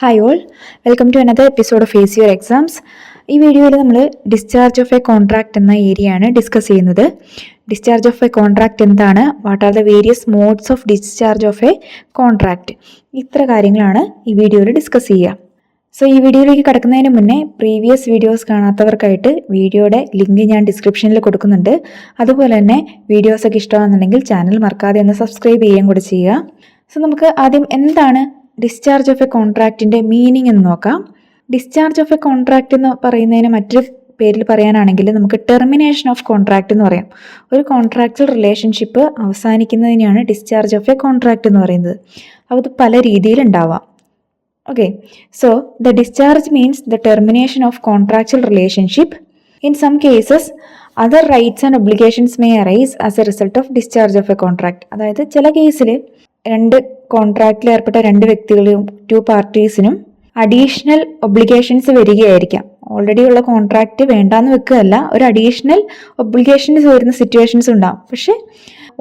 Hi all, welcome to another episode of face your exams. ഈ വീഡിയോയിൽ നമ്മൾ discharge of a contract എന്ന ഏരിയയാണ് ഡിസ്കസ് ചെയ്യുന്നത്. ഡിസ്ചാർജ് ഓഫ് എ കോൺട്രാക്ട് എന്താണ്, what are the various modes of discharge of a contract, ഇത്ര കാര്യങ്ങളാണ് ഈ വീഡിയോയിൽ ഡിസ്കസ് ചെയ്യുക. സോ ഈ വീഡിയോയിലേക്ക് കടക്കുന്നതിന് മുന്നേ പ്രീവിയസ് വീഡിയോസ് കാണാത്തവർക്കായിട്ട് വീഡിയോയുടെ ലിങ്ക് ഞാൻ ഡിസ്ക്രിപ്ഷനിൽ കൊടുക്കുന്നുണ്ട്. അതുപോലെ തന്നെ വീഡിയോസൊക്കെ ഇഷ്ടമാണെന്നുണ്ടെങ്കിൽ ചാനൽ മറക്കാതെ ഒന്ന് സബ്സ്ക്രൈബ് ചെയ്യുകയും കൂടെ ചെയ്യുക. സോ നമുക്ക് ആദ്യം എന്താണ് ഡിസ്ചാർജ് ഓഫ് എ കോൺട്രാക്റ്റിൻ്റെ മീനിങ് എന്ന് നോക്കാം. ഡിസ്ചാർജ് ഓഫ് എ കോൺട്രാക്റ്റ് എന്ന് പറയുന്നതിന് മറ്റൊരു പേരിൽ പറയാനാണെങ്കിൽ നമുക്ക് ടെർമിനേഷൻ ഓഫ് കോൺട്രാക്റ്റ് എന്ന് പറയാം. ഒരു കോൺട്രാക്ച്വൽ റിലേഷൻഷിപ്പ് അവസാനിക്കുന്നതിനെയാണ് ഡിസ്ചാർജ് ഓഫ് എ കോൺട്രാക്റ്റ് എന്ന് പറയുന്നത്. അപ്പോൾ അത് പല രീതിയിലുണ്ടാവാം. Okay, so the discharge means the termination of contractual relationship. In some cases other rights and obligations may arise as a result of discharge of a contract. അതായത് ചില കേസിൽ കോൺട്രാക്റ്റിൽ ഏർപ്പെട്ട രണ്ട് വ്യക്തികളും ടു പാർട്ടീസിനും അഡീഷണൽ ഒബ്ലിഗേഷൻസ് വരികയായിരിക്കാം. ഓൾറെഡി ഉള്ള കോൺട്രാക്റ്റ് വേണ്ടാന്ന് വെക്കുകയല്ല, ഒരു അഡീഷണൽ ഒബ്ലിഗേഷൻസ് വരുന്ന സിറ്റുവേഷൻസ് ഉണ്ടാകും. പക്ഷെ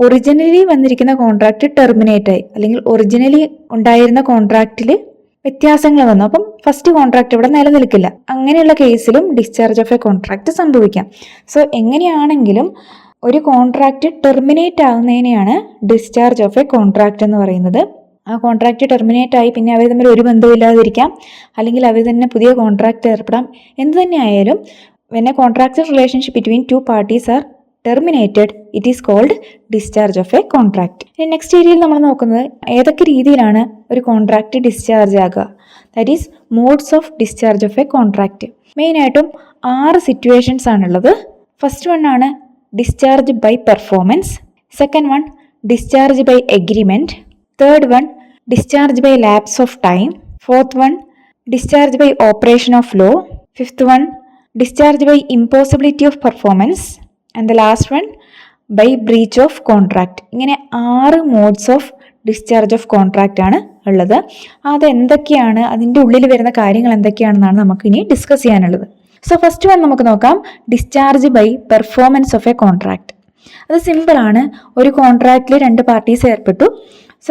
ഒറിജിനലി വന്നിരിക്കുന്ന കോൺട്രാക്റ്റ് ടെർമിനേറ്റ് ആയി, അല്ലെങ്കിൽ ഒറിജിനലി ഉണ്ടായിരുന്ന കോൺട്രാക്റ്റിൽ വ്യത്യാസങ്ങൾ വന്നു, അപ്പം ഫസ്റ്റ് കോൺട്രാക്റ്റ് ഇവിടെ നിലനിൽക്കില്ല. അങ്ങനെയുള്ള കേസിലും ഡിസ്ചാർജ് ഓഫ് എ കോൺട്രാക്റ്റ് സംഭവിക്കാം. സോ എങ്ങനെയാണെങ്കിലും ഒരു കോൺട്രാക്റ്റ് ടെർമിനേറ്റ് ആകുന്നതിനെയാണ് ഡിസ്ചാർജ് ഓഫ് എ കോൺട്രാക്റ്റ് എന്ന് പറയുന്നത്. ആ കോൺട്രാക്റ്റ് ടെർമിനേറ്റ് ആയി പിന്നെ അവർ തമ്മിൽ ഒരു ബന്ധമില്ലാതിരിക്കാം, അല്ലെങ്കിൽ അവർ തന്നെ പുതിയ കോൺട്രാക്റ്റ് ഏർപ്പെടാം. എന്ത് തന്നെ ആയാലും when a contractual relationship between two parties are terminated, it is called discharge of a contract. Next ഏരിയയിൽ നമ്മൾ നോക്കുന്നത് ഏതൊക്കെ രീതിയിലാണ് ഒരു കോൺട്രാക്റ്റ് ഡിസ്ചാർജ് ആകുക, that is modes of discharge of a contract. മെയിനായിട്ടും 6 സിറ്റുവേഷൻസ് ആണുള്ളത്. ഫസ്റ്റ് വൺ ആണ് discharge by performance, second one discharge by agreement, third one discharge by lapse of time, fourth one discharge by operation of law, fifth one discharge by impossibility of performance, and the last one by breach of contract. ഇങ്ങനെ 6 modes of discharge of contract ആണ് ഉള്ളത്. അത് എന്തൊക്കെയാണ്, അതിൻ്റെ ഉള്ളിൽ വരുന്ന കാര്യങ്ങൾ എന്തൊക്കെയാണെന്നാണ് നമുക്ക് ഇനി ഡിസ്കസ് ചെയ്യാനുള്ളത്. സോ ഫസ്റ്റ് വൺ നമുക്ക് നോക്കാം, discharge by performance of a contract. അത് സിമ്പിളാണ്. ഒരു കോൺട്രാക്റ്റിൽ 2 പാർട്ടീസ് ഏർപ്പെട്ടു. സോ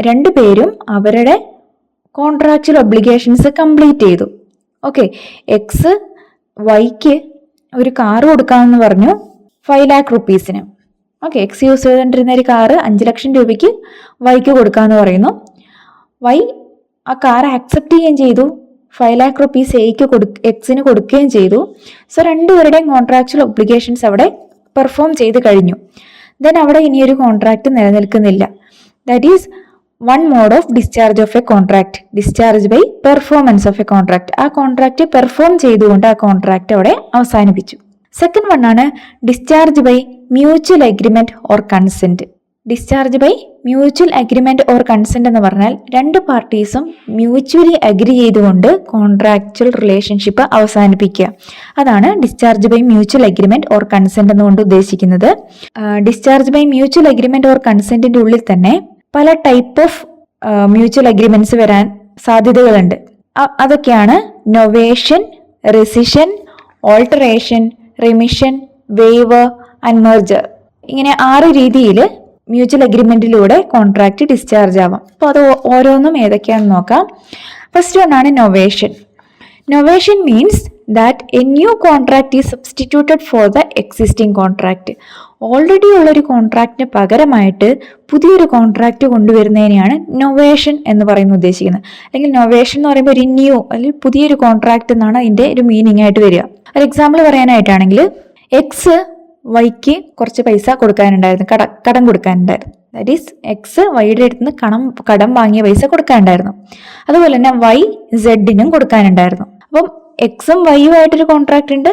രണ്ടു പേരും അവരുടെ കോൺട്രാക്ച്വൽ ഒബ്ലിഗേഷൻസ് കംപ്ലീറ്റ് ചെയ്തു. ഓക്കെ, എക്സ് വൈക്ക് ഒരു കാറ് കൊടുക്കാമെന്ന് പറഞ്ഞു 5 lakh rupeesന്. ഓക്കെ, എക്സ് യൂസ് ചെയ്തുകൊണ്ടിരുന്ന ഒരു കാറ് 5 ലക്ഷം രൂപയ്ക്ക് വൈക്ക് കൊടുക്കാമെന്ന് പറയുന്നു. വൈ ആ കാർ ആക്സെപ്റ്റ് ചെയ്യുകയും ചെയ്തു, 5 lakh rupees എക്സിന് കൊടുക്കുകയും ചെയ്തു. സോ രണ്ടുപേരുടെയും കോൺട്രാക്ച്വൽ ഒബ്ലിഗേഷൻസ് അവിടെ പെർഫോം ചെയ്ത് കഴിഞ്ഞു. ദെൻ അവിടെ ഇനിയൊരു കോൺട്രാക്റ്റ് നിലനിൽക്കുന്നില്ല. That is one mode of discharge of a contract, discharge by performance of a contract. ആ കോൺട്രാക്റ്റ് പെർഫോം ചെയ്തുകൊണ്ട് ആ കോൺട്രാക്റ്റ് അവിടെ അവസാനിപ്പിച്ചു. സെക്കൻഡ് വൺ ആണ് discharge by mutual agreement or consent. Discharge by mutual agreement or consent എന്ന് പറഞ്ഞാൽ 2 പാർട്ടീസും mutually agree ചെയ്തുകൊണ്ട് കോൺട്രാക്ച്വൽ റിലേഷൻഷിപ്പ് അവസാനിപ്പിക്കുക. അതാണ് discharge by mutual agreement or consent എന്നുകൊണ്ട് ഉദ്ദേശിക്കുന്നത്. Discharge by mutual agreement or കൺസെന്റിന്റെ ഉള്ളിൽ തന്നെ പല ടൈപ്പ് ഓഫ് മ്യൂച്വൽ അഗ്രിമെന്റ്സ് വരാൻ സാധ്യതകളുണ്ട്. അതൊക്കെയാണ് novation, rescission, alteration, remission, waive and merger. ഇങ്ങനെ 6 രീതിയിൽ മ്യൂച്വൽ അഗ്രിമെന്റിലൂടെ കോൺട്രാക്ട് ഡിസ്ചാർജ് ആവാം. അപ്പോൾ അത് ഓരോന്നും ഏതൊക്കെയാണെന്ന് നോക്കാം. ഫസ്റ്റ് വൺ ആണ് novation. Novation means that a new contract is substituted for the existing contract. Already ഉള്ളൊരു കോൺട്രാക്റ്റിന് പകരമായിട്ട് പുതിയൊരു കോൺട്രാക്റ്റ് കൊണ്ടുവരുന്നതിനെയാണ് നൊവേഷൻ എന്ന് പറയുന്നത് ഉദ്ദേശിക്കുന്നത്. അല്ലെങ്കിൽ നൊവേഷൻ എന്ന് പറയുമ്പോൾ ഒരു ന്യൂ അല്ലെങ്കിൽ പുതിയൊരു കോൺട്രാക്റ്റ് എന്നാണ് അതിൻ്റെ ഒരു മീനിങ് ആയിട്ട് വരിക. ഒരു എക്സാമ്പിൾ പറയാനായിട്ടാണെങ്കിൽ എക്സ് വൈക്ക് കുറച്ച് പൈസ കൊടുക്കാനുണ്ടായിരുന്നു, കടം കൊടുക്കാനുണ്ടായിരുന്നു. ദാറ്റ് ഈസ് എക്സ് വൈയുടെ അടുത്ത് നിന്ന് കടം വാങ്ങിയ പൈസ കൊടുക്കാനുണ്ടായിരുന്നു. അതുപോലെ തന്നെ വൈ സെഡിനും കൊടുക്കാനുണ്ടായിരുന്നു. അപ്പം എക്സും വൈയും ആയിട്ടൊരു കോൺട്രാക്റ്റ് ഉണ്ട്,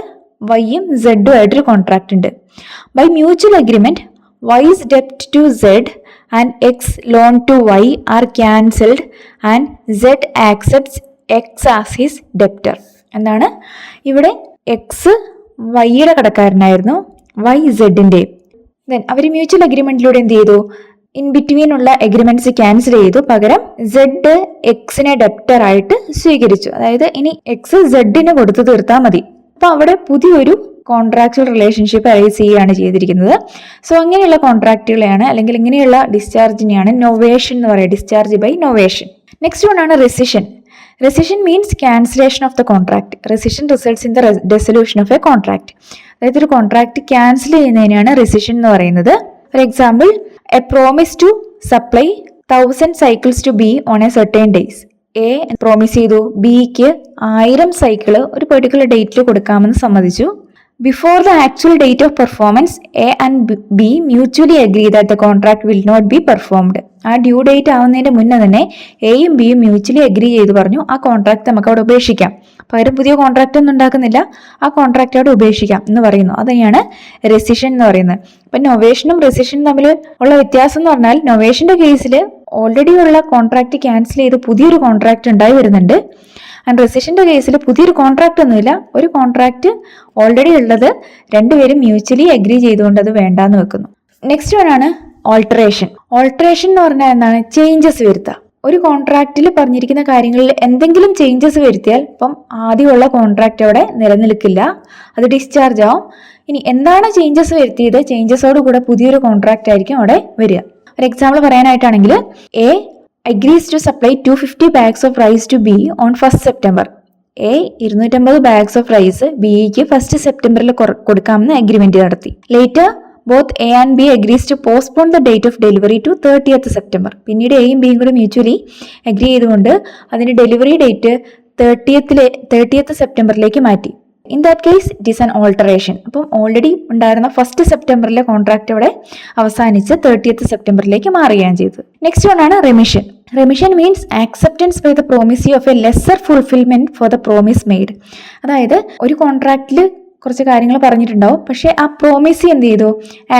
വൈയും സെഡും ആയിട്ടൊരു കോൺട്രാക്റ്റ് ഉണ്ട്. ബൈ മ്യൂച്വൽ അഗ്രിമെന്റ് വൈസ് ഡെപ്റ്റ് to Z and X loan to Y are cancelled and Z accepts X as his debtor. എന്താണ് ഇവിടെ എക്സ് വൈയുടെ കടക്കാരനായിരുന്നു, വൈ സെഡിന്റെ. ദെൻ അവർ മ്യൂച്വൽ അഗ്രിമെന്റിലൂടെ എന്ത് ചെയ്തു, ഇൻ ബിറ്റ്വീൻ ഉള്ള എഗ്രിമെന്റ്സ് ക്യാൻസൽ ചെയ്തു, പകരം സെഡ് എക്സിനെ ഡെപ്റ്റർ ആയിട്ട് സ്വീകരിച്ചു. അതായത് ഇനി എക്സ് സെഡിന് കൊടുത്തു തീർത്താൽ മതി. അപ്പൊ അവിടെ പുതിയൊരു കോൺട്രാക്ച്വൽ റിലേഷൻഷിപ്പ് അറൈസ് ചെയ്യുകയാണ് ചെയ്തിരിക്കുന്നത്. സോ അങ്ങനെയുള്ള കോൺട്രാക്റ്റുകളെയാണ്, അല്ലെങ്കിൽ ഇങ്ങനെയുള്ള ഡിസ്ചാർജിനെയാണ് നൊവേഷൻ എന്ന് പറയുക, discharge by novation. Next one ആണ് rescission. Rescission means cancellation of the contract. Rescission results in the dissolution of a contract. അതായത് ഒരു കോൺട്രാക്ട് ക്യാൻസൽ ചെയ്യുന്നതിനാണ് റെസിഷൻ എന്ന് പറയുന്നത്. For example, a promise to supply 1000 cycles to be on a certain days. A promise ചെയ്തു ബിക്ക് 1000 cycle ഒരു particular ഡേറ്റിൽ കൊടുക്കാമെന്ന് സമ്മതിച്ചു. Before the actual date of performance, A and B mutually agree that the contract will not be performed. ആ due date ആവുന്നതിന്റെ മുന്നേ തന്നെ എയും ബിയും മ്യൂച്വലി അഗ്രി ചെയ്ത് പറഞ്ഞു ആ കോൺട്രാക്ട് നമുക്ക് അവിടെ ഉപേക്ഷിക്കാം, പകരം പുതിയ കോൺട്രാക്ട് ഒന്നും ഉണ്ടാക്കുന്നില്ല, ആ കോൺട്രാക്ട് അവിടെ ഉപേക്ഷിക്കാം എന്ന് പറയുന്നു. അതാണ് റെസിഷൻ എന്ന് പറയുന്നത്. അപ്പൊ നൊവേഷനും റെസിഷനും തമ്മിൽ ഉള്ള വ്യത്യാസം എന്ന് പറഞ്ഞാൽ, നൊവേഷന്റെ കേസിൽ ഓൾറെഡി ഉള്ള കോൺട്രാക്ട് ക്യാൻസൽ ചെയ്ത് പുതിയൊരു കോൺട്രാക്ട് ഉണ്ടായി വരുന്നുണ്ട്. ആൻഡ് റെസിഷന്റെ കേസിൽ പുതിയൊരു കോൺട്രാക്ട് ഒന്നുമില്ല, ഒരു കോൺട്രാക്ട് ഓൾറെഡി ഉള്ളത് രണ്ടുപേരും മ്യൂച്വലി അഗ്രി ചെയ്തുകൊണ്ട് അത് വേണ്ടാന്ന് വെക്കുന്നു. നെക്സ്റ്റ് വൺ ആണ് ഓൾട്ടറേഷൻ. ഓൾട്ടറേഷൻ എന്ന് പറഞ്ഞാൽ എന്താണ്? ചേഞ്ചസ് വരുത്തുക. ഒരു കോൺട്രാക്റ്റിൽ പറഞ്ഞിരിക്കുന്ന കാര്യങ്ങളിൽ എന്തെങ്കിലും ചേഞ്ചസ് വരുത്തിയാൽ ഇപ്പം ആദ്യമുള്ള കോൺട്രാക്റ്റ് അവിടെ നിലനിൽക്കില്ല, അത് ഡിസ്ചാർജ് ആവും. ഇനി എന്താണ് ചേഞ്ചസ് വരുത്തിയത്? ചേഞ്ചസോട് കൂടെ പുതിയൊരു കോൺട്രാക്റ്റ് ആയിരിക്കും അവിടെ വരിക. ഒരു എക്സാമ്പിൾ പറയാനായിട്ടാണെങ്കിൽ, A agrees to supply 250 bags of rice to B on 1st September. A 250 bags of rice ബിക്ക് 1st സെപ്റ്റംബറിൽ കൊടുക്കാമെന്ന് അഗ്രിമെന്റ് നടത്തി. Later both A and B agrees to postpone the date of delivery to 30th September. പിന്നീട് എയും ബിയും കൂടെ mutually agree ചെയ്തുകൊണ്ട് അതിന്റെ ഡെലിവറി ഡേറ്റ് 30th സെപ്റ്റംബറിലേക്ക് മാറ്റി. In that case it is an alteration. അപ്പം ഓൾറെഡി ഉണ്ടായിരുന്ന 1st സെപ്റ്റംബറിലെ കോൺട്രാക്ട് അവിടെ അവസാനിച്ച് 30th സെപ്റ്റംബറിലേക്ക് മാറുകയാണ് ചെയ്തത്. നെക്സ്റ്റ് വൺ ആണ് remission. Remission means acceptance by the promisee of a lesser fulfilment for the promise made. അതായത് ഒരു കോൺട്രാക്റ്റിൽ കുറച്ച് കാര്യങ്ങൾ പറഞ്ഞിട്ടുണ്ടാവും, പക്ഷെ ആ പ്രോമിസി എന്ത് ചെയ്തു?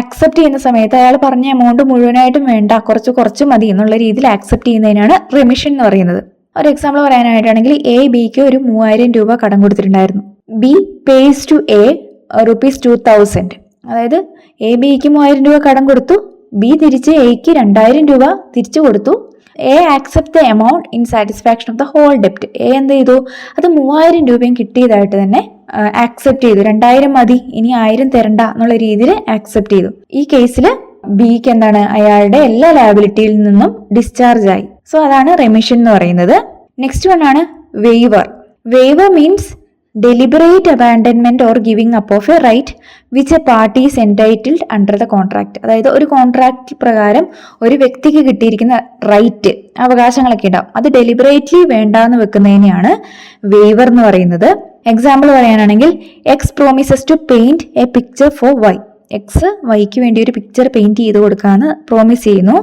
ആക്സെപ്റ്റ് ചെയ്യുന്ന സമയത്ത് അയാൾ പറഞ്ഞ എമൗണ്ട് മുഴുവനായിട്ടും വേണ്ട, കുറച്ച് മതി എന്നുള്ള രീതിയിൽ ആക്സെപ്റ്റ് ചെയ്യുന്നതിനാണ് റെമിഷൻ എന്ന് പറയുന്നത്. ഒരു എക്സാമ്പിൾ പറയാനായിട്ടാണെങ്കിൽ, എ ബിക്ക് ഒരു 3000 രൂപ കടം കൊടുത്തിട്ടുണ്ടായിരുന്നു. B pays to A ₹2000. അതായത് എ ബിക്ക് 3000 രൂപ കടം കൊടുത്തു, ബി തിരിച്ച് എക്ക് 2000 രൂപ തിരിച്ചു കൊടുത്തു. A accept the amount in satisfaction of the whole ഡെപ്റ്റ്. എ എന്ത് ചെയ്തു? അത് 3000 രൂപയും കിട്ടിയതായിട്ട് തന്നെ ആക്സെപ്റ്റ് ചെയ്തു. 2000 മതി, ഇനി 1000 തരണ്ട എന്നുള്ള രീതിയിൽ ആക്സെപ്റ്റ് ചെയ്തു. ഈ കേസിൽ ബിക്ക് എന്താണ്? അയാളുടെ എല്ലാ ലയബിലിറ്റിയിൽ നിന്നും ഡിസ്ചാർജ് ആയി. സോ അതാണ് റെമിഷൻ എന്ന് പറയുന്നത്. നെക്സ്റ്റ് വൺ ആണ് waiver. Waiver means deliberate abandonment or giving up of a right which a party is entitled under the contract. അതായത് ഒരു കോൺട്രാക്ട് പ്രകാരം ഒരു വ്യക്തിക്ക് കിട്ടിയിരിക്കുന്ന റൈറ്റ്, അവകാശങ്ങളൊക്കെ ഉണ്ടാവും, അത് ഡെലിബറേറ്റ്ലി വേണ്ടാന്ന് വെക്കുന്നതിനെയാണ് വെയ്വർ എന്ന് പറയുന്നത്. എക്സാമ്പിൾ പറയാനാണെങ്കിൽ, X promises to paint a picture for Y. X വൈക്ക് വേണ്ടി ഒരു പിക്ചർ പെയിന്റ് ചെയ്ത് കൊടുക്കാന്ന് പ്രോമിസ് ചെയ്യുന്നു.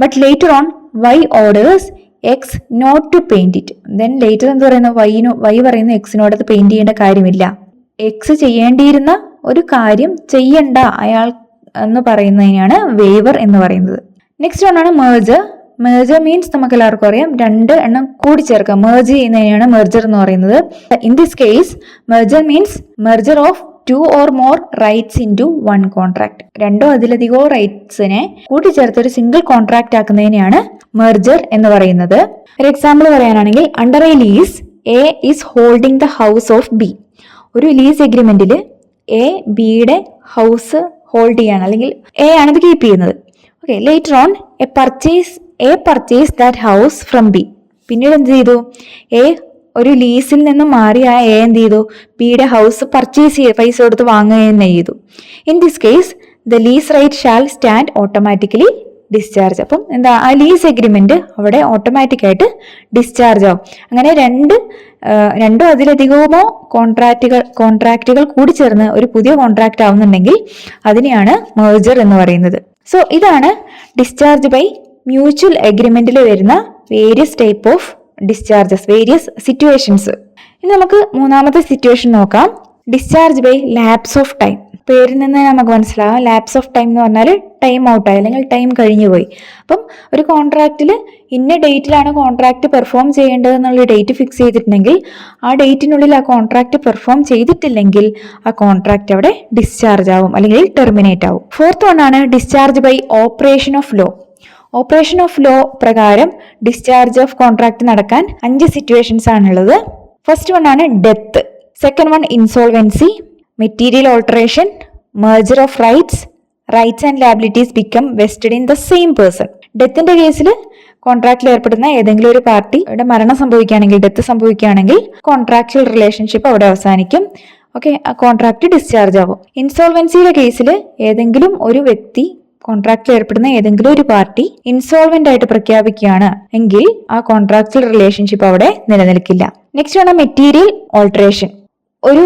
But later on Y orders X not to paint it. Then later എന്ത് പറയുന്നു? വൈ പറയുന്നു എക്സിനോട് അത് പെയിന്റ് ചെയ്യേണ്ട കാര്യമില്ല, എക്സ് ചെയ്യേണ്ടിയിരുന്ന ഒരു കാര്യം ചെയ്യണ്ട അയാൾ എന്ന് പറയുന്നതിനാണ് വെയ്വർ എന്ന് പറയുന്നത്. നെക്സ്റ്റ് വൺ ആണ് മെർജർ. മെർജർ മീൻസ് നമുക്ക് എല്ലാവർക്കും അറിയാം, 2 എണ്ണം കൂടി ചേർക്കാം, മെർജ് ചെയ്യുന്നതിനാണ് മെർജർ എന്ന് പറയുന്നത്. In this case merger means merger of 2 or more rights into 1 contract. 2 അതിലധികമോ റൈറ്റ്സിനെ കൂട്ടിച്ചേർത്ത് ഒരു സിംഗിൾ കോൺട്രാക്ട് ആക്കുന്നതിനെയാണ് മെർജർ എന്ന് പറയുന്നത്. ഒരു എക്സാമ്പിൾ പറയാനാണെങ്കിൽ, under A lease A is holding the house of B. ഒരു ലീസ് എഗ്രിമെന്റിൽ എ ബിയുടെ ഹൗസ് ഹോൾഡ് ചെയ്യാണ്, അല്ലെങ്കിൽ എ ആണ് ഇത് കീപ്പ് ചെയ്യുന്നത്. Okay, later on A purchase that house from B. പിന്നീട് എന്ത് ചെയ്തു? എ ഒരു ലീസിൽ നിന്ന് മാറി ആ എ എന്ത് ചെയ്തു? ബിയുടെ ഹൗസ് പർച്ചേസ് ചെയ്ത് പൈസ കൊടുത്ത് വാങ്ങുകയും ചെയ്തു. In this case the lease right shall stand automatically discharge. അപ്പം എന്താ? ആ ലീസ് എഗ്രിമെന്റ് അവിടെ ഓട്ടോമാറ്റിക് ആയിട്ട് ഡിസ്ചാർജ് ആവും. അങ്ങനെ രണ്ടോ അതിലധികമോ കോൺട്രാക്റ്റുകൾ കൂടി ചേർന്ന് ഒരു പുതിയ കോൺട്രാക്ട് ആവുന്നുണ്ടെങ്കിൽ അതിനെയാണ് മെർജർ എന്ന് പറയുന്നത്. സോ ഇതാണ് ഡിസ്ചാർജ് ബൈ മ്യൂച്വൽ അഗ്രിമെന്റിൽ വരുന്ന various type of discharges, various situations. ഇനി നമുക്ക് മൂന്നാമത്തെ സിറ്റുവേഷൻ നോക്കാം, discharge by lapse of time. പേരിൽ നിന്ന് നമുക്ക് മനസ്സിലാവാം, ലാപ്സ് ഓഫ് ടൈം എന്ന് പറഞ്ഞാൽ ടൈം ഔട്ടായി അല്ലെങ്കിൽ ടൈം കഴിഞ്ഞു പോയി. അപ്പം ഒരു കോൺട്രാക്റ്റിൽ ഇന്ന ഡേറ്റിലാണ് കോൺട്രാക്ട് പെർഫോം ചെയ്യേണ്ടതെന്നുള്ള ഡേറ്റ് ഫിക്സ് ചെയ്തിട്ടുണ്ടെങ്കിൽ ആ ഡേറ്റിനുള്ളിൽ ആ കോൺട്രാക്ട് പെർഫോം ചെയ്തിട്ടില്ലെങ്കിൽ ആ കോൺട്രാക്ട് അവിടെ ഡിസ്ചാർജ് ആവും അല്ലെങ്കിൽ ടെർമിനേറ്റ് ആവും. ഫോർത്ത് വൺ ആണ് discharge by operation of law. Operation of law പ്രകാരം ഡിസ്ചാർജ് ഓഫ് കോൺട്രാക്ട് നടക്കാൻ 5 സിറ്റുവേഷൻസ് ആണുള്ളത്. ഫസ്റ്റ് വൺ ആണ് death, second one insolvency, material alteration, merger of rights and liabilities become vested in the same person. ഡെത്തിന്റെ കേസിൽ കോൺട്രാക്റ്റിൽ ഏർപ്പെടുന്ന ഏതെങ്കിലും ഒരു പാർട്ടിയുടെ മരണം സംഭവിക്കുകയാണെങ്കിൽ, ഡെത്ത് സംഭവിക്കുകയാണെങ്കിൽ കോൺട്രാക്ച്വൽ റിലേഷൻഷിപ്പ് അവിടെ അവസാനിക്കും. ഓക്കെ, ആ കോൺട്രാക്ട് ഡിസ്ചാർജ് ആവും. ഇൻസോൾവൻസിയുടെ കേസിൽ ഏതെങ്കിലും ഒരു വ്യക്തി, കോൺട്രാക്റ്റിൽ ഏർപ്പെടുന്ന ഏതെങ്കിലും ഒരു പാർട്ടി ഇൻസോൾവെന്റ് ആയിട്ട് പ്രഖ്യാപിക്കുകയാണ് എങ്കിൽ ആ കോൺട്രാക്ച്വൽ റിലേഷൻഷിപ്പ് അവിടെ നിലനിൽക്കില്ല. നെക്സ്റ്റ് ആണ് മെറ്റീരിയൽ ഓൾട്ടറേഷൻ. ഒരു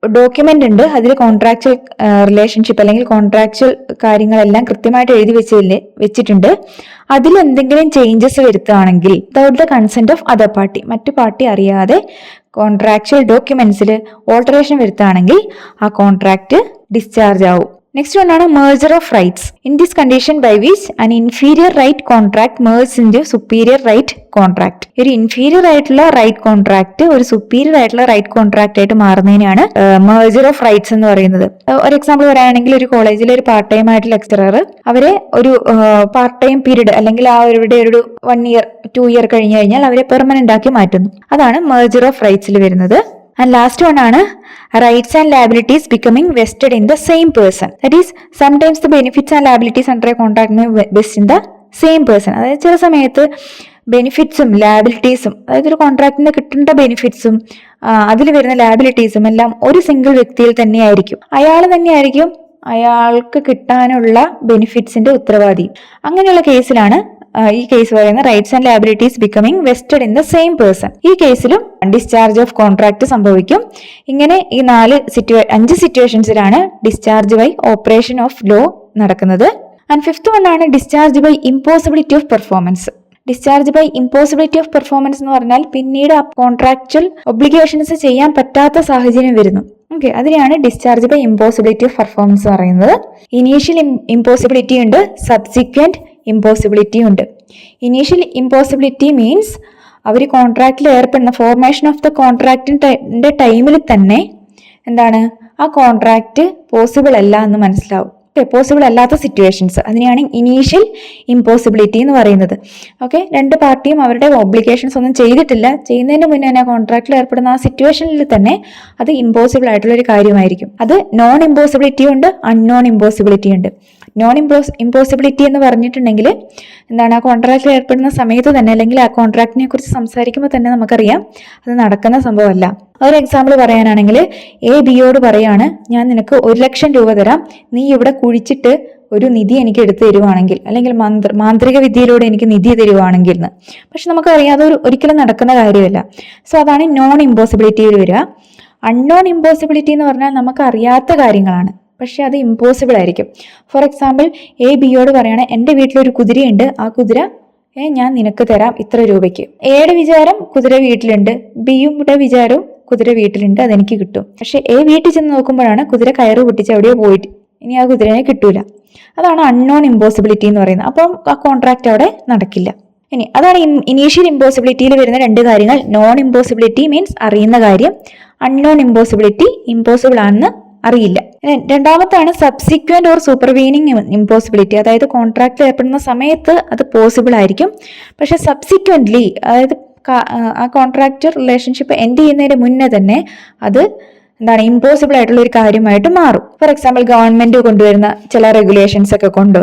ഡോക്യുമെന്റ് ഉണ്ട്, അതിൽ കോൺട്രാക്ച്വൽ റിലേഷൻഷിപ്പ് അല്ലെങ്കിൽ കോൺട്രാക്ച്വൽ കാര്യങ്ങളെല്ലാം കൃത്യമായിട്ട് എഴുതി വെച്ചിട്ടുണ്ട്. അതിൽ എന്തെങ്കിലും ചേഞ്ചസ് വരുത്തുകയാണെങ്കിൽ without the consent of other party, മറ്റു പാർട്ടി അറിയാതെ കോൺട്രാക്ച്വൽ ഡോക്യുമെന്റ്സിൽ ഓൾട്ടറേഷൻ വരുത്തുകയാണെങ്കിൽ ആ കോൺട്രാക്ട് ഡിസ്ചാർജ് ആവും. നെക്സ്റ്റ് ഒന്നാണ് merger of rights. In this condition by which an inferior right contract merges into superior right contract. ഒരു ഇൻഫീരിയർ ആയിട്ടുള്ള റൈറ്റ് കോൺട്രാക്ട് ഒരു സുപ്പീരിയർ ആയിട്ടുള്ള റൈറ്റ് കോൺട്രാക്ട് ആയിട്ട് മാറുന്നതിനാണ് merger of rights എന്ന് പറയുന്നത്. ഒരു എക്സാമ്പിൾ പറയുകയാണെങ്കിൽ, ഒരു കോളേജിലെ ഒരു പാർട്ട് ടൈം ആയിട്ട് ലെക്ചറർ അവരെ ഒരു പാർട്ട് ടൈം പീരീഡ് അല്ലെങ്കിൽ അവരുടെ ഒരു 1 year 2 year കഴിഞ്ഞു കഴിഞ്ഞാൽ അവരെ പെർമനന്റ് ആക്കി മാറ്റുന്നു. അതാണ് merger of rightsൽ വരുന്നത്. And last one ആണ് rights and liabilities becoming vested in the same person. That is, sometimes the benefits and liabilities under a contract may vest in the same person. അതായത് ചില സമയത്ത് ബെനിഫിറ്റ്സും ലാബിലിറ്റീസും, അതായത് ഒരു കോൺട്രാക്റ്റിന് കിട്ടേണ്ട ബെനിഫിറ്റ്സും അതിൽ വരുന്ന ലാബിലിറ്റീസും എല്ലാം ഒരു സിംഗിൾ വ്യക്തിയിൽ തന്നെയായിരിക്കും. അയാൾ തന്നെയായിരിക്കും അയാൾക്ക് കിട്ടാനുള്ള ബെനിഫിറ്റ്സിന്റെ ഉത്തരവാദി. അങ്ങനെയുള്ള കേസിലാണ് ഈ കേസ് പറയുന്ന rights and liabilities becoming vested in the same person. ഈ കേസിലും ഡിസ്ചാർജ് ഓഫ് കോൺട്രാക്ട് സംഭവിക്കും. ഇങ്ങനെ ഈ 5 സിറ്റുവേഷൻസിലാണ് discharge by operation of law നടക്കുന്നത്. ആൻഡ് ഫിഫ്ത്ത് വൺ ആണ് discharge by impossibility of performance. Discharge by impossibility of performance എന്ന് പറഞ്ഞാൽ പിന്നീട് കോൺട്രാക്ച്വൽ ഒബ്ലിഗേഷൻസ് ചെയ്യാൻ പറ്റാത്ത സാഹചര്യം വരുന്നു. ഓക്കെ, അതിനെയാണ് discharge by impossibility of performance പറയുന്നത്. ഇനീഷ്യൽ ഇമ്പോസിബിലിറ്റി ഉണ്ട്, സബ്സിക്വന്റ് ഇമ്പോസിബിലിറ്റി ഉണ്ട്. ഇനീഷ്യൽ ഇമ്പോസിബിലിറ്റി മീൻസ് അവർ കോൺട്രാക്റ്റിൽ ഏർപ്പെടുന്ന ഫോർമേഷൻ ഓഫ് ദ കോൺട്രാക്റ്റിന്റെ ടൈമിൽ തന്നെ എന്താണ് ആ കോൺട്രാക്റ്റ് പോസിബിൾ അല്ല എന്ന് മനസ്സിലാവും. പോസിബിൾ അല്ലാത്ത സിറ്റുവേഷൻസ്, അതിനെയാണ് ഇനീഷ്യൽ ഇമ്പോസിബിലിറ്റി എന്ന് പറയുന്നത്. ഓക്കെ, 2 പാർട്ടിയും അവരുടെ ഒബ്ലിഗേഷൻസ് ഒന്നും ചെയ്തിട്ടില്ല, ചെയ്യുന്നതിന് മുന്നേ തന്നെ കോൺട്രാക്റ്റിൽ ഏർപ്പെടുന്ന ആ സിറ്റുവേഷനിൽ തന്നെ അത് ഇമ്പോസിബിൾ ആയിട്ടുള്ള ഒരു കാര്യമായിരിക്കും. അത് നോൺ ഇമ്പോസിബിലിറ്റി ഉണ്ട്, അൺനോൺ ഇമ്പോസിബിലിറ്റി ഉണ്ട്. നോൺ ഇമ്പോസിബിലിറ്റി എന്ന് പറഞ്ഞിട്ടുണ്ടെങ്കിൽ എന്താണ്, ആ കോൺട്രാക്റ്റിൽ ഏർപ്പെടുന്ന സമയത്ത് തന്നെ അല്ലെങ്കിൽ ആ കോൺട്രാക്റ്റിനെ കുറിച്ച് സംസാരിക്കുമ്പോൾ തന്നെ നമുക്കറിയാം അത് നടക്കുന്ന സംഭവമല്ല. ഒരു എക്സാമ്പിൾ പറയാനാണെങ്കിൽ, എ ബിയോട് പറയാണ്, ഞാൻ നിനക്ക് 1 ലക്ഷം രൂപ തരാം, നീ ഇവിടെ കുഴിച്ചിട്ട് ഒരു നിധി എനിക്ക് എടുത്തു തരുവാണെങ്കിൽ, അല്ലെങ്കിൽ മാന്ത്രിക വിദ്യയിലൂടെ എനിക്ക് നിധി തരുവാണെങ്കിൽ എന്ന്. പക്ഷെ നമുക്കറിയാം അത് ഒരിക്കലും നടക്കുന്ന കാര്യമല്ല. സോ അതാണ് നോൺ ഇമ്പോസിബിലിറ്റിയിൽ വരിക. അൺനോൺ ഇമ്പോസിബിലിറ്റി എന്ന് പറഞ്ഞാൽ നമുക്ക് അറിയാത്ത കാര്യങ്ങളാണ്, പക്ഷെ അത് ഇമ്പോസിബിൾ ആയിരിക്കും. ഫോർ എക്സാമ്പിൾ, എ ബിയോട് പറയാണ്, എൻ്റെ വീട്ടിലൊരു കുതിരയുണ്ട്, ആ കുതിര ഞാൻ നിനക്ക് തരാം ഇത്ര രൂപയ്ക്ക്. എയുടെ വിചാരം കുതിര വീട്ടിലുണ്ട്, ബിയുടെ വിചാരവും കുതിര വീട്ടിലുണ്ട്, അതെനിക്ക് കിട്ടും. പക്ഷെ എ വീട്ടിൽ ചെന്ന് നോക്കുമ്പോഴാണ് കുതിര കയറ് പൊട്ടിച്ച് എവിടെയോ പോയിട്ട്, ഇനി ആ കുതിരനെ കിട്ടൂല. അതാണ് അൺനോൺ ഇമ്പോസിബിലിറ്റി എന്ന് പറയുന്നത്. അപ്പം ആ കോൺട്രാക്ട് അവിടെ നടക്കില്ല. ഇനി അതാണ് ഇനീഷ്യൽ ഇമ്പോസിബിലിറ്റിയിൽ വരുന്ന 2 കാര്യങ്ങൾ. നോൺ ഇമ്പോസിബിലിറ്റി മീൻസ് അറിയുന്ന കാര്യം, അൺനോൺ ഇമ്പോസിബിലിറ്റി ഇമ്പോസിബിൾ ആണെന്ന് അറിയില്ല. രണ്ടാമത്താണ് സബ്സിക്വന്റ് ഓർ സൂപ്പർവീനിങ് ഇമ്പോസിബിലിറ്റി. അതായത് കോൺട്രാക്റ്റിൽ ഏർപ്പെടുന്ന സമയത്ത് അത് പോസിബിൾ ആയിരിക്കും, പക്ഷെ സബ്സിക്വന്റ്ലി അതായത് ആ കോൺട്രാക്റ്റ് റിലേഷൻഷിപ്പ് എൻഡ് ചെയ്യുന്നതിന് മുന്നേ തന്നെ അത് എന്താണ് ഇമ്പോസിബിൾ ആയിട്ടുള്ള ഒരു കാര്യമായിട്ട് മാറും. ഫോർ എക്സാമ്പിൾ, ഗവൺമെന്റ് കൊണ്ടുവരുന്ന ചില റെഗുലേഷൻസ് ഒക്കെ കൊണ്ട്,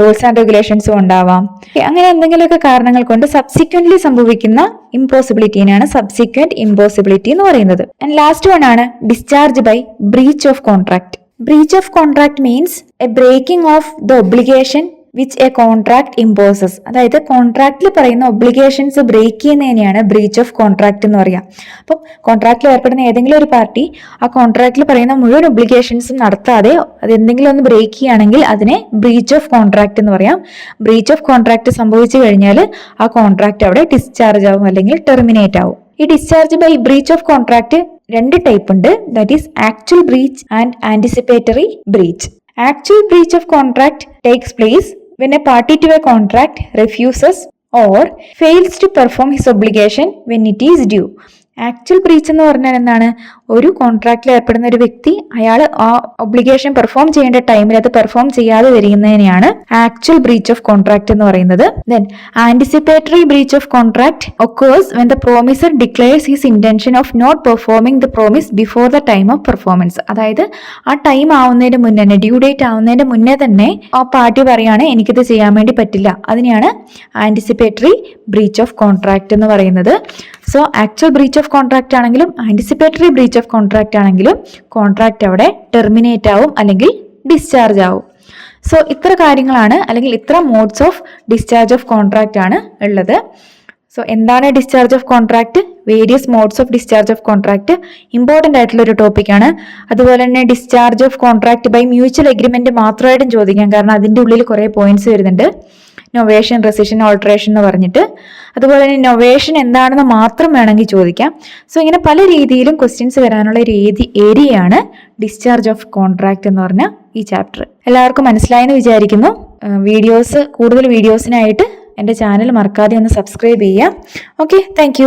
റൂൾസ് ആൻഡ് റെഗുലേഷൻസും ഉണ്ടാവാം. അങ്ങനെ എന്തെങ്കിലുമൊക്കെ കാരണങ്ങൾ കൊണ്ട് സബ്സിക്വന്റ്ലി സംഭവിക്കുന്ന ഇമ്പോസിബിലിറ്റിയാണ് സബ്സിക്വന്റ് ഇമ്പോസിബിലിറ്റി എന്ന് പറയുന്നത്. ആൻഡ് ലാസ്റ്റ് വൺ ആണ് discharge by breach of contract. Breach of contract means a breaking of the obligation which a contract imposes. അതായത് കോൺട്രാക്റ്റിൽ പറയുന്ന ഒബ്ലിഗേഷൻസ് ബ്രേക്ക് ചെയ്യുന്നതിനെയാണ് ബ്രീച്ച് ഓഫ് കോൺട്രാക്ട് എന്ന് പറയാം. അപ്പം കോൺട്രാക്റ്റിൽ ഏർപ്പെടുന്ന ഏതെങ്കിലും ഒരു പാർട്ടി ആ കോൺട്രാക്റ്റിൽ പറയുന്ന മുഴുവൻ ഒബ്ലിഗേഷൻസും നടത്താതെ അത് എന്തെങ്കിലും ഒന്ന് ബ്രേക്ക് ചെയ്യുകയാണെങ്കിൽ അതിനെ ബ്രീച്ച് ഓഫ് കോൺട്രാക്ട് എന്ന് പറയാം. ബ്രീച്ച് ഓഫ് കോൺട്രാക്ട് സംഭവിച്ചു കഴിഞ്ഞാൽ ആ കോൺട്രാക്ട് അവിടെ ഡിസ്ചാർജ് ആവും അല്ലെങ്കിൽ ടെർമിനേറ്റ് ആവും. ഈ discharge by breach of contract 2 type ഉണ്ട്. That is actual breach and anticipatory breach. Actual breach of contract takes place when a party to a contract refuses or fails to perform his obligation when it is due. Actual breach എന്ന് പറഞ്ഞാൽ എന്താണ്? ഒരു കോൺട്രാക്റ്റിൽ ഏർപ്പെടുന്ന ഒരു വ്യക്തി അയാൾ ആ obligation perform ചെയ്യേണ്ട ടൈമിൽ അത് പെർഫോം ചെയ്യാതെ വരികയാണ് ആക്ച്വൽ ബ്രീച്ച് ഓഫ് കോൺട്രാക്ട് എന്ന് പറയുന്നത്. Then anticipatory breach of contract occurs when the promisor declares his intention of not performing the promise before the time of performance. അതായത് ആ ടൈം ആവുന്നതിന് മുന്നേ തന്നെ, ഡ്യൂ ഡേറ്റ് ആവുന്നതിന് മുന്നേ തന്നെ ആ പാർട്ടി പറയാണ് എനിക്കിത് ചെയ്യാൻ വേണ്ടി പറ്റില്ല. അതിനെയാണ് ആന്റിസിപ്പേറ്ററി ബ്രീച്ച് ഓഫ് കോൺട്രാക്ട് എന്ന് പറയുന്നത്. So actual breach of contract ആണെങ്കിലും ആന്റിസിപ്പേറ്ററി ബ്രീച്ച് ഓഫ് കോൺട്രാക്ട് ആണെങ്കിലും കോൺട്രാക്ട് അവിടെ ടെർമിനേറ്റ് ആവും അല്ലെങ്കിൽ ഡിസ്ചാർജ് ആവും. സോ ഇത്ര കാര്യങ്ങളാണ്, അല്ലെങ്കിൽ ഇത്ര modes of discharge of contract ആണ് ഉള്ളത്. സോ എന്താണ് discharge of contract? Various modes of discharge of contract important ആയിട്ടുള്ള ഒരു ടോപ്പിക്കാണ്. അതുപോലെ തന്നെ discharge of contract by mutual agreement മാത്രമായിട്ടും ചോദിക്കാം, കാരണം അതിൻ്റെ ഉള്ളിൽ കുറേ പോയിന്റ്സ് വരുന്നുണ്ട്. നൊവേഷൻ, റെസിഷൻ, ഓൾട്രേഷൻ എന്ന് പറഞ്ഞിട്ട്. അതുപോലെ തന്നെ നൊവേഷൻ എന്താണെന്ന് മാത്രം വേണമെങ്കിൽ ചോദിക്കാം. സോ ഇങ്ങനെ പല രീതിയിലും ക്വസ്റ്റ്യൻസ് വരാനുള്ള ഒരു ഏരിയയാണ് ഡിസ്ചാർജ് ഓഫ് കോൺട്രാക്ട് എന്ന് പറഞ്ഞ ഈ ചാപ്റ്റർ. എല്ലാവർക്കും മനസ്സിലായെന്ന് വിചാരിക്കുന്നു. കൂടുതൽ വീഡിയോസിനായിട്ട് എൻ്റെ ചാനൽ മറക്കാതെ ഒന്ന് സബ്സ്ക്രൈബ് ചെയ്യാം. Okay, thank